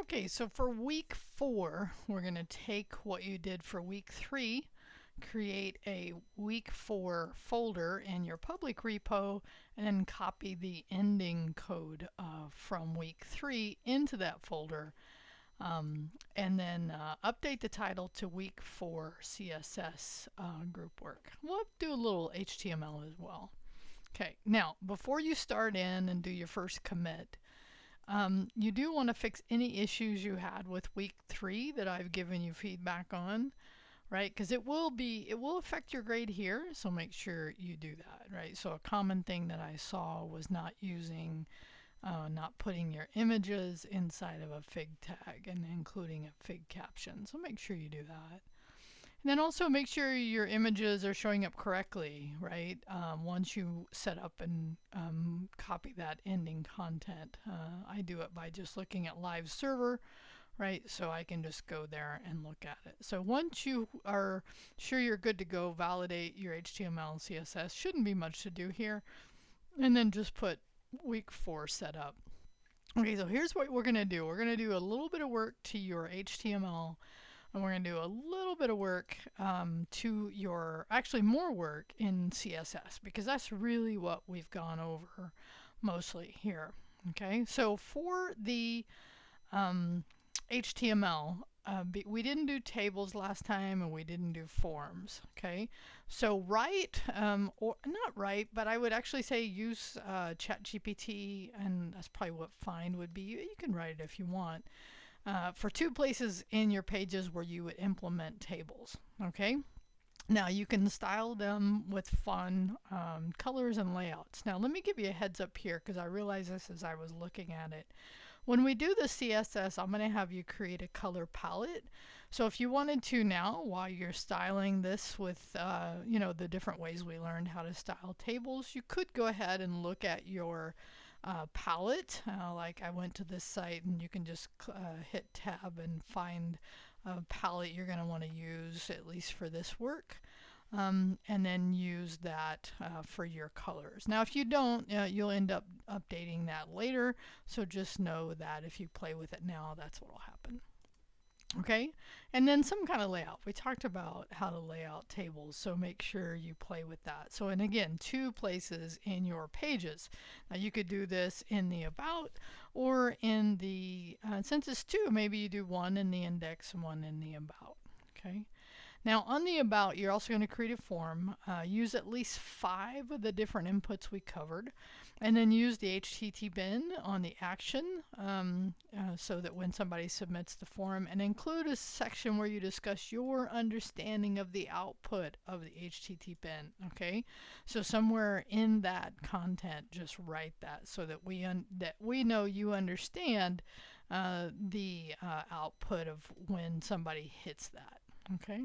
Okay, so for week 4, we're going to take what you did for week 3, create a week 4 folder in your public repo, and then copy the ending code from week 3 into that folder. And then update the title to week 4 CSS group work. We'll do a little HTML as well. Okay, now before you start in and do your first commit, you do want to fix any issues you had with week 3 that I've given you feedback on, right? Because it will affect your grade here, so make sure you do that, right? So a common thing that I saw was not putting your images inside of a fig tag and including a fig caption. So make sure you do that. And then also make sure your images are showing up correctly, right? Once you set up and copy that ending content. I do it by just looking at live server, right? So I can just go there and look at it. So once you are sure you're good to go, validate your HTML and CSS. Shouldn't be much to do here. And then just put week 4 set up. Okay, so here's what we're going to do. We're going to do a little bit of work to your HTML, and we're going to do a little bit of work to your, actually more work in CSS, because that's really what we've gone over mostly here. Okay, so for the HTML, we didn't do tables last time, and we didn't do forms. Okay, so write, or not write, but I would actually say use ChatGPT, and that's probably what find would be. You can write it if you want. For 2 places in your pages where you would implement tables. Okay, now you can style them with fun colors and layouts. Now let me give you a heads up here, because I realized this as I was looking at it. When we do the CSS, I'm going to have you create a color palette. So if you wanted to now, while you're styling this with the different ways we learned how to style tables, you could go ahead and look at your palette. Like I went to this site, and you can just hit tab and find a palette you're going to want to use, at least for this work. And then use that for your colors. Now if you don't, you'll end up updating that later, so just know that if you play with it now, that's what will happen. Okay, and then some kind of layout. We talked about how to lay out tables, so make sure you play with that. So, and again, 2 places in your pages. Now you could do this in the about, or in the, since it's 2, maybe you do 1 in the index and 1 in the about. Okay. Now on the about, you're also going to create a form. Use at least 5 of the different inputs we covered, and then use the HTTP bin on the action so that when somebody submits the form, and include a section where you discuss your understanding of the output of the HTTP bin. Okay, so somewhere in that content, just write that so that we know you understand the output of when somebody hits that. Okay,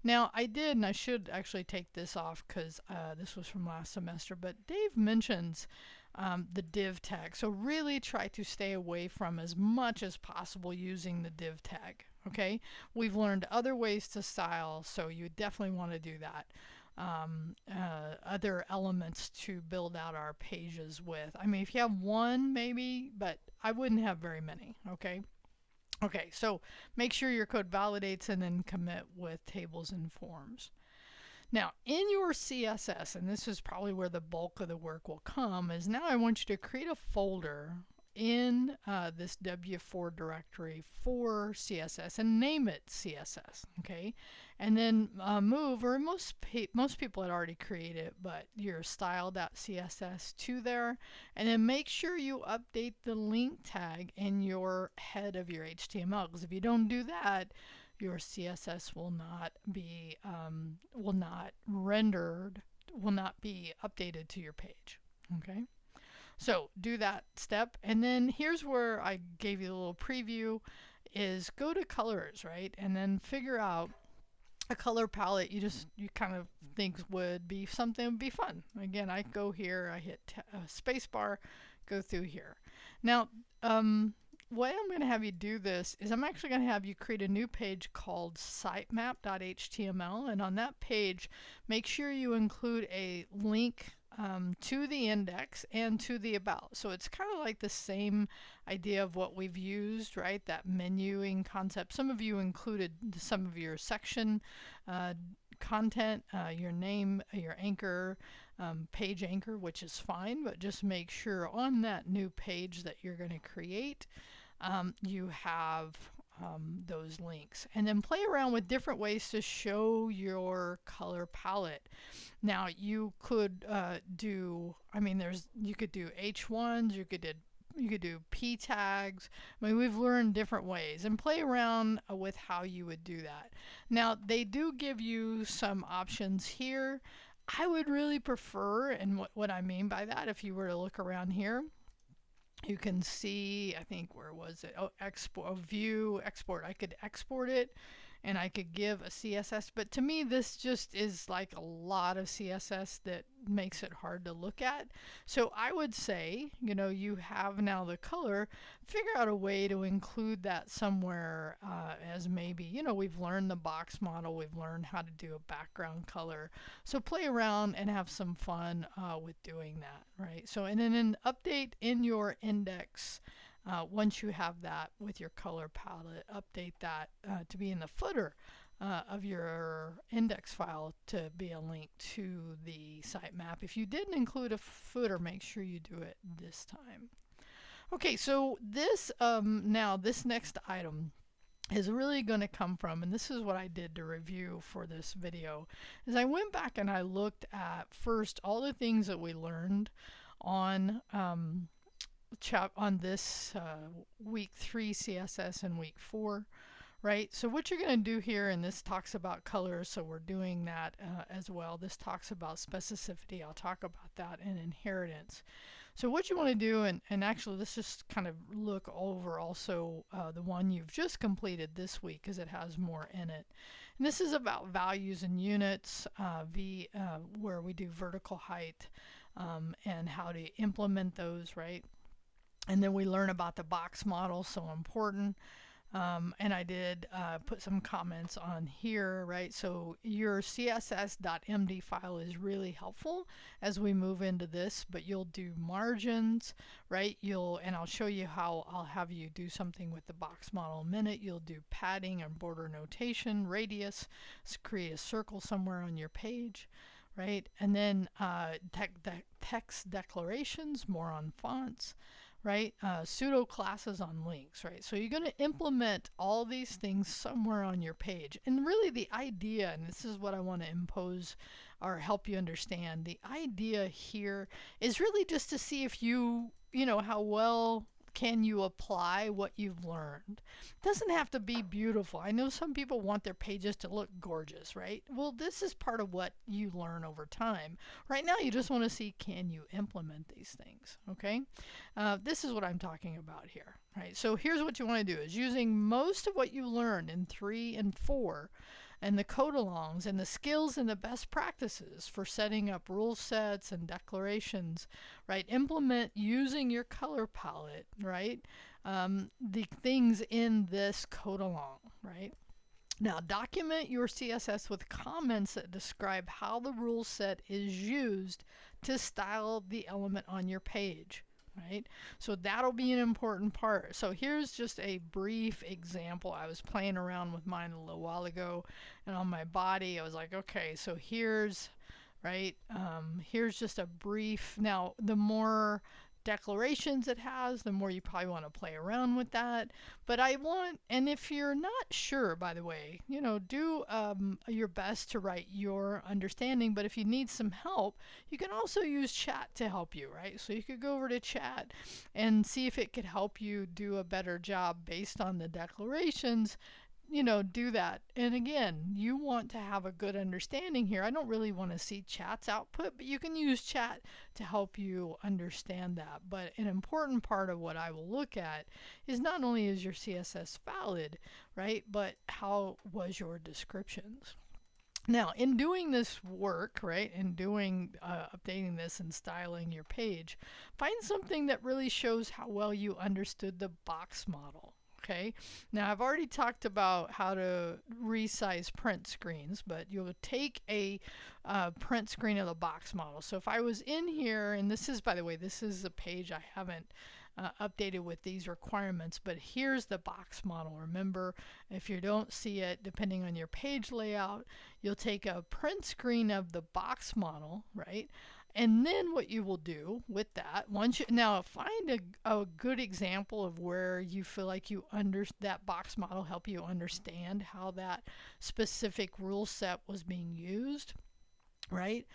now I did, and I should actually take this off because this was from last semester, but Dave mentions the div tag. So really try to stay away from as much as possible using the div tag. Okay, we've learned other ways to style, so you definitely want to do that. Other elements to build out our pages with. I mean, if you have 1, maybe, but I wouldn't have very many. Okay. Okay, so make sure your code validates and then commit with tables and forms. Now, in your CSS, and this is probably where the bulk of the work will come, is now I want you to create a folder in this W4 directory for CSS and name it CSS. Okay, and then move, or most people had already created it, but your style.css to there, and then make sure you update the link tag in your head of your HTML, because if you don't do that, your CSS will not be updated to your page. Okay. So do that step, and then here's where I gave you a little preview, is go to colors, right? And then figure out a color palette you kind of think would be something would be fun. Again, I go here, I hit spacebar, go through here. Now, way I'm going to have you do this is I'm actually going to have you create a new page called sitemap.html, and on that page, make sure you include a link to the index and to the about. So it's kind of like the same idea of what we've used, right? That menuing concept. Some of you included some of your section content, your name, your anchor, page anchor, which is fine, but just make sure on that new page that you're going to create, you have those links. And then play around with different ways to show your color palette. Now you could do, I mean, you could do H1s, you could do P tags. I mean, we've learned different ways, and play around with how you would do that. Now, they do give you some options here. I would really prefer, and what I mean by that, if you were to look around here, you can see, I think, where was it? Oh, export, view, export. I could export it and I could give a CSS, but to me this just is like a lot of CSS that makes it hard to look at. So I would say, you know, you have now the color, figure out a way to include that somewhere, as maybe, you know, we've learned the box model, we've learned how to do a background color. So play around and have some fun with doing that, right? So, and then an update in your index. Once you have that with your color palette, update that to be in the footer of your index file to be a link to the sitemap. If you didn't include a footer, make sure you do it this time. Okay, so this now this next item is really going to come from, and this is what I did to review for this video, is I went back and I looked at first all the things that we learned on this week 3 CSS and week 4, right? So what you're going to do here, and this talks about colors, so we're doing that as well. This talks about specificity. I'll talk about that, and inheritance. So what you want to do, and actually let's just kind of look over also the one you've just completed this week, because it has more in it. And this is about values and units, where we do vertical height and how to implement those, right? And then we learn about the box model, so important. And I did put some comments on here, right? So your css.md file is really helpful as we move into this, but you'll do margins, right? And I'll show you how I'll have you do something with the box model in a minute. You'll do padding and border notation, radius, create a circle somewhere on your page, right? And then text declarations, more on fonts, right? Pseudo classes on links, right? So you're going to implement all these things somewhere on your page. And really the idea, and this is what I want to impose or help you understand, the idea here is really just to see if you know, how well can you apply what you've learned. It doesn't have to be beautiful. I know some people want their pages to look gorgeous, right? Well, this is part of what you learn over time. Right now, you just want to see, can you implement these things, okay? This is what I'm talking about here, right? So here's what you want to do, is using most of what you learned in 3 and 4 and the code-alongs and the skills and the best practices for setting up rule sets and declarations, right? Implement using your color palette, right? The things in this code-along, right? Now, document your CSS with comments that describe how the rule set is used to style the element on your page. Right? So that'll be an important part. So here's just a brief example. I was playing around with mine a little while ago, and on my body I was like, okay, so here's, right, here's just a brief. Now the more declarations it has, the more you probably want to play around with that. But I want, and if you're not sure, by the way, you know, do your best to write your understanding. But if you need some help, you can also use chat to help you, right? So you could go over to chat and see if it could help you do a better job based on the declarations. You know, do that. And again, you want to have a good understanding here. I don't really want to see chat's output, but you can use chat to help you understand that. But an important part of what I will look at is not only is your CSS valid, right, but how was your descriptions. Now, in doing this work, right, in doing updating this and styling your page, find something that really shows how well you understood the box model. Okay, now I've already talked about how to resize print screens, but you'll take a print screen of the box model. So if I was in here, and this is, by the way, this is a page I haven't updated with these requirements, but here's the box model. Remember, if you don't see it, depending on your page layout, you'll take a print screen of the box model, right? And then what you will do with that, once you now find a good example of where you feel like that box model help you understand how that specific rule set was being used, right?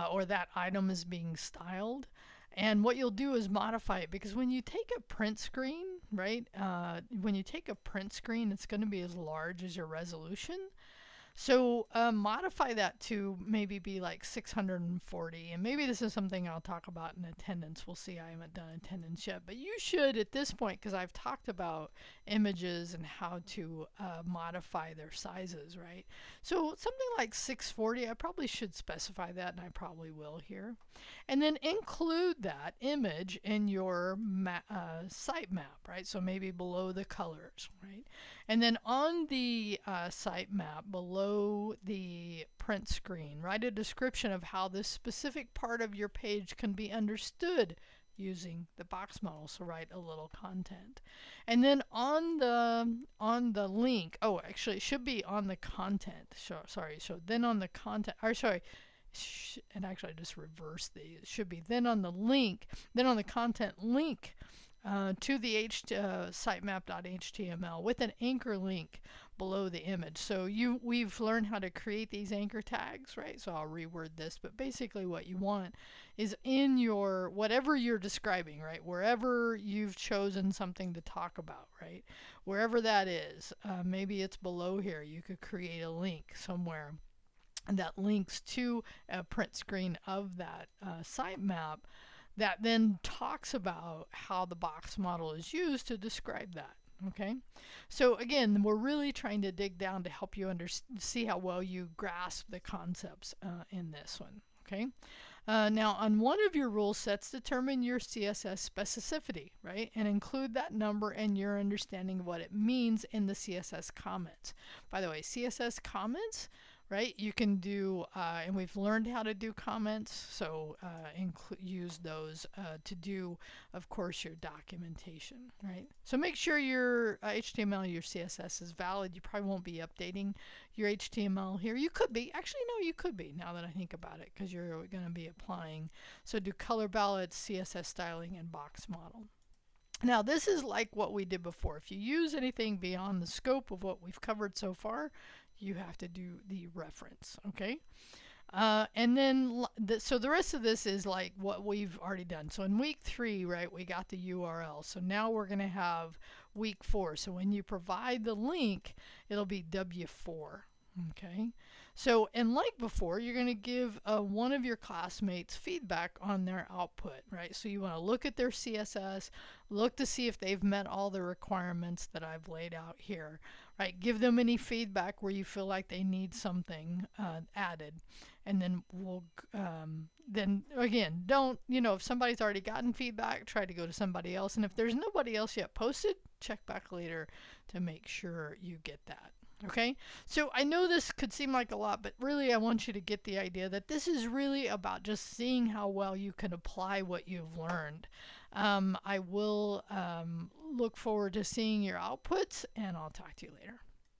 Or that item is being styled. And what you'll do is modify it, because when you take a print screen, right? When you take a print screen, it's going to be as large as your resolution. So modify that to maybe be like 640, and maybe this is something I'll talk about in attendance. We'll see. I haven't done attendance yet, but you should at this point, because I've talked about images and how to modify their sizes, right? So something like 640, I probably should specify that, and I probably will here. And then include that image in your site map, right? So maybe below the colors, right? And then on the site map below the print screen, write a description of how this specific part of your page can be understood using the box model. So write a little content. And then on the link, oh, actually it should be on the content. Sorry. So then on the content, or sorry, and actually I just reversed these. It should be then on the link, then on the content link to the sitemap.html with an anchor link below the image. So we've learned how to create these anchor tags, right? So I'll reword this, but basically what you want is in your, whatever you're describing, right? Wherever you've chosen something to talk about, right? Wherever that is, maybe it's below here. You could create a link somewhere that links to a print screen of that sitemap that then talks about how the box model is used to describe that. Okay, so again, we're really trying to dig down to help you see how well you grasp the concepts in this one. Okay, now on one of your rule sets, determine your CSS specificity, right, and include that number and your understanding of what it means in the CSS comments. By the way, CSS comments, right? You can do, and we've learned how to do comments, so use those to do, of course, your documentation, right? So make sure your HTML, your CSS is valid. You probably won't be updating your HTML here. You could be. Actually, no, you could be, now that I think about it, because you're going to be applying. So do color ballots, CSS styling, and box model. Now, this is like what we did before. If you use anything beyond the scope of what we've covered so far, you have to do the reference, okay? And then, so the rest of this is like what we've already done. So in week 3, right, we got the URL. So now we're going to have week 4. So when you provide the link, it'll be W4, okay? So, and like before, you're going to give one of your classmates feedback on their output, right? So you want to look at their CSS, look to see if they've met all the requirements that I've laid out here, right? Give them any feedback where you feel like they need something added. And then then again, don't, if somebody's already gotten feedback, try to go to somebody else. And if there's nobody else yet posted, check back later to make sure you get that. Okay, so I know this could seem like a lot, but really I want you to get the idea that this is really about just seeing how well you can apply what you've learned. I will look forward to seeing your outputs, and I'll talk to you later.